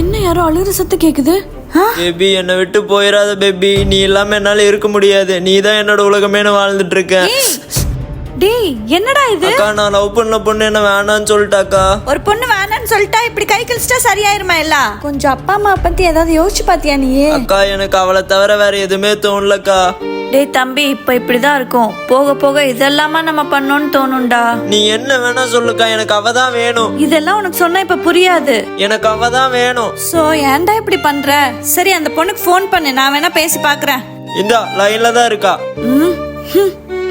என்ன யாரோ அழுகுற சத்தம் கேக்குது. பேபி என்னை விட்டு போயிடாத பேபி, நீ இல்லாம என்னால இருக்க முடியாது, நீ தான் என்னோட உலகமேனு வாழ்ந்துட்டு இருக்கேன். டேய் என்னடா இது? அக்கா நான் லவ் பண்ண பொண்ணு என்ன வேணான்னு சொல்லிட்டாக்கா. ஒரு பொண்ணு வேணான்னு சொல்லிட்டா இப்படி கை கழிச்சிட்டா சரியாயிருமா எல்லாம்? கொஞ்சம் அப்பா அம்மா பத்தி ஏதாவது யோசிச்சு பாத்தியா நீ? அக்கா எனக்கு அவளை தவிர வேற எதுவுமே தோணலக்கா. டேய் தம்பி, இப்ப இப்படிதான் இருக்கும், போக போக இதெல்லாமா நம்ம பண்ணோம்னு தோணும்டா. நீ என்ன வேணா சொல்லுக்கா, எனக்கு அவ தான் வேணும். இதெல்லாம் உனக்கு சொன்னா இப்ப புரியாது. எனக்கு அவ தான் வேணும். சோ ஏன்டா இப்படி பண்ற? சரி அந்த பொண்ணுக்கு ஃபோன் பண்ணு, நான் வேணா பேசி பாக்குறேன். இந்தா லைன்ல தான் இருக்கா.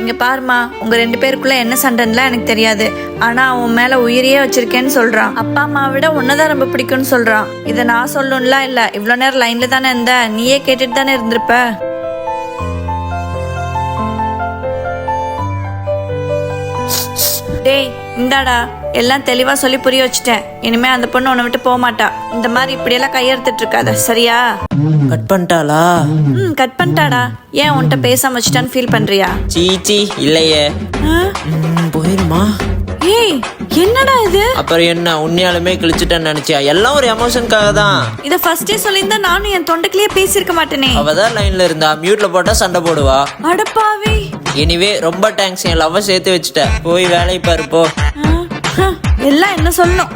இங்க பாருமா, உங்க 2 பேருக்குள்ள என்ன சண்டைன்னு எனக்கு தெரியாது, ஆனா அவன் மேல உயிரியே வச்சிருக்கேன்னு சொல்றான். அப்பா அம்மா விட உன்னதான் ரொம்ப பிடிக்கும்னு சொல்றான். இத நான் சொல்லணும்லாம் இல்ல, இவ்வளவு நேரம் லைன்ல தானே இருந்த, நீயே கேட்டுட்டு தானே இருந்திருப்ப. டேய் இந்தாடா, எல்லாம் தெளிவா சொல்லி புரிய வச்சுட்டேன். இனிமே அந்த பொண்ணு உன்னை விட்டு போக மாட்டா. இந்த மாதிரி இப்படியெல்லாம் கையெடுத்துட்டு இருக்காத, சரியா? கட் பண்ணிட்டாளா? கட் பண்ணிட்டாடா. ஏன் உன்கிட்ட பேசாம வச்சுட்டான்னு ஃபீல் பண்றியா? சீச்சி இல்லையே. போயிருமா? ஏய் என்னடா இது? அப்புறம் என்ன, உண்மையாலுமே கிழிச்சிட்டேன்னு நினைச்சியா? எல்லாம் ஒரு எமோஷனுக்காக தான். இத ஃபர்ஸ்டே சொல்லியிருந்தா நானும் என் தொண்டைக்குள்ளேயே பேசியிருக்க மாட்டேனே. அவதான் லைன்ல இருந்தா, மியூட்ல போட்டா சண்டை போடுவா. அடப்பாவி. எனிவே ரொம்ப தேங்க்ஸ், என் லவ்வை சேர்த்து வச்சுட்ட. போய் வேலையை பாரு போ. எல்லாம் என்ன சொல்லணும்.